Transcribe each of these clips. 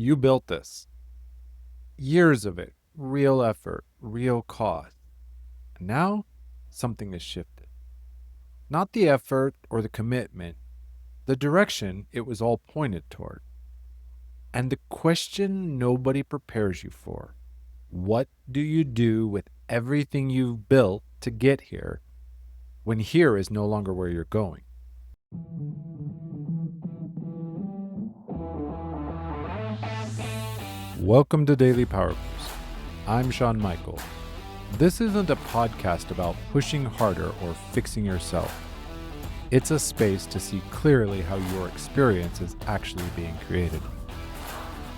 You built this. Years of it, real effort, real cost. And now something has shifted. Not the effort or the commitment, the direction it was all pointed toward. And the question nobody prepares you for: what do you do with everything you've built to get here when here is no longer where you're going? Welcome to Daily Power Boost. I'm Shawn Michael. This isn't a podcast about pushing harder or fixing yourself. It's a space to see clearly how your experience is actually being created.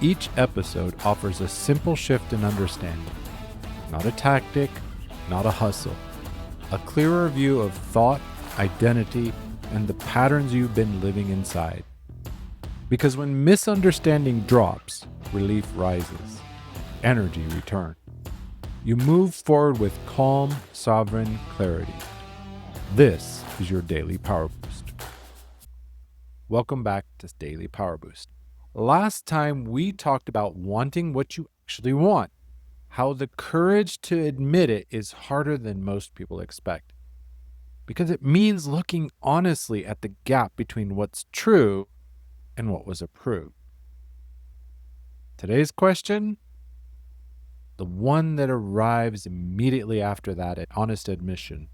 Each episode offers a simple shift in understanding, not a tactic, not a hustle, a clearer view of thought, identity, and the patterns you've been living inside. Because when misunderstanding drops, relief rises, energy returns. You move forward with calm, sovereign clarity. This is your Daily Power Boost. Welcome back to Daily Power Boost. Last time we talked about wanting what you actually want, how the courage to admit it is harder than most people expect, because it means looking honestly at the gap between what's true and what was approved. Today's question, the one that arrives immediately after that honest admission.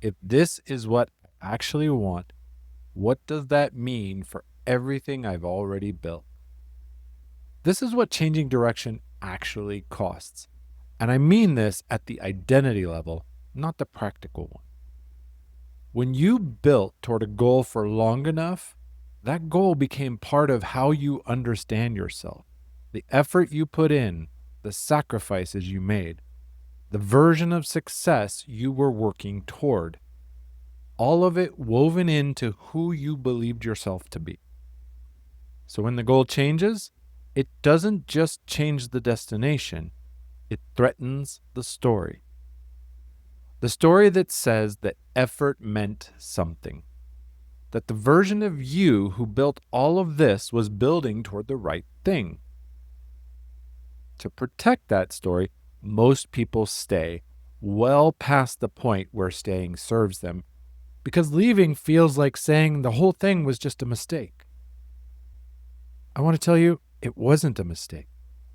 If this is what I actually want, what does that mean for everything I've already built? This is what changing direction actually costs. And I mean this at the identity level, not the practical one. When you built toward a goal for long enough, that goal became part of how you understand yourself, the effort you put in, the sacrifices you made, the version of success you were working toward. All of it woven into who you believed yourself to be. So when the goal changes, it doesn't just change the destination, it threatens the story. The story that says that effort meant something, that the version of you who built all of this was building toward the right thing. To protect that story, most people stay well past the point where staying serves them, because leaving feels like saying the whole thing was just a mistake. I want to tell you, it wasn't a mistake.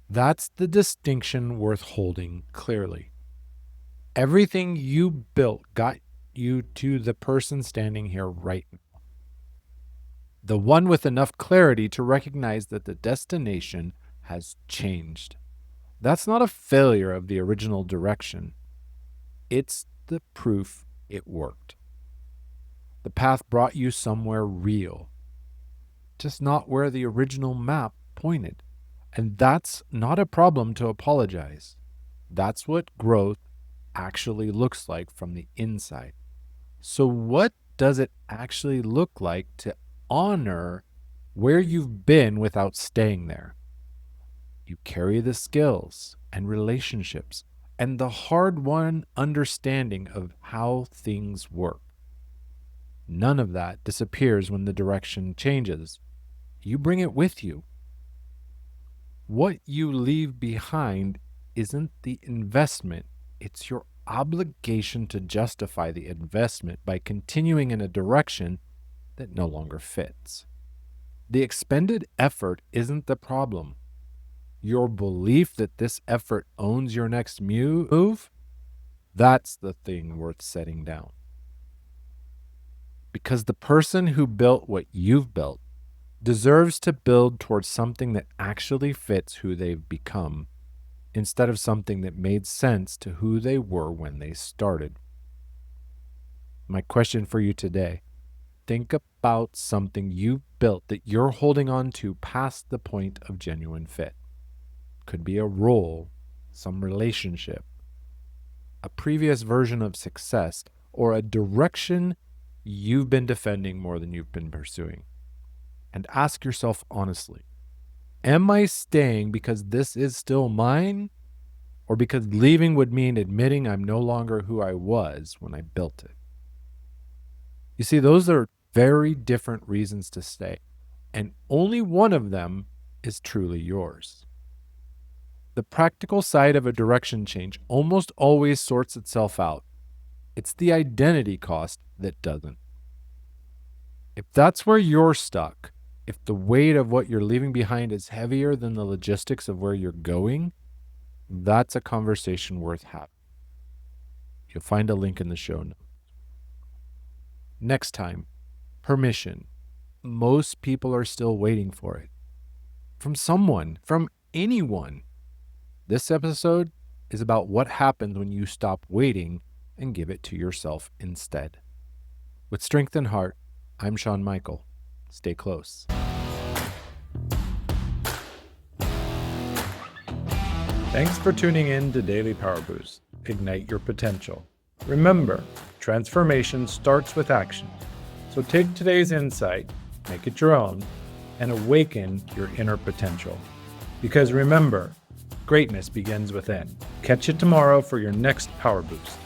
That's the distinction worth holding clearly. Everything you built got you to the person standing here right now. The one with enough clarity to recognize that the destination has changed. That's not a failure of the original direction. It's the proof it worked. The path brought you somewhere real, just not where the original map pointed. And that's not a problem to apologize. That's what growth actually looks like from the inside. So what does it actually look like to honor where you've been without staying there? You carry the skills and relationships and the hard-won understanding of how things work. None of that disappears when the direction changes. You bring it with you. What you leave behind isn't the investment, it's your obligation to justify the investment by continuing in a direction that no longer fits. The expended effort isn't the problem. Your belief that this effort owns your next move, that's the thing worth setting down. Because the person who built what you've built deserves to build towards something that actually fits who they've become, instead of something that made sense to who they were when they started. My question for you today: think about something you built that you're holding on to past the point of genuine fit. Could be a role, some relationship, a previous version of success, or a direction you've been defending more than you've been pursuing. And ask yourself honestly, am I staying because this is still mine, or because leaving would mean admitting I'm no longer who I was when I built it? You see, those are very different reasons to stay, and only one of them is truly yours. The practical side of a direction change almost always sorts itself out. It's the identity cost that doesn't. If that's where you're stuck, if the weight of what you're leaving behind is heavier than the logistics of where you're going, that's a conversation worth having. You'll find a link in the show notes. Next time, permission. Most people are still waiting for it. From someone, from anyone. This episode is about what happens when you stop waiting and give it to yourself instead. With strength and heart, I'm Shawn Michael. Stay close. Thanks for tuning in to Daily Power Boost. Ignite your potential. Remember, transformation starts with action. So take today's insight, make it your own, and awaken your inner potential. Because remember, greatness begins within. Catch you tomorrow for your next Power Boost.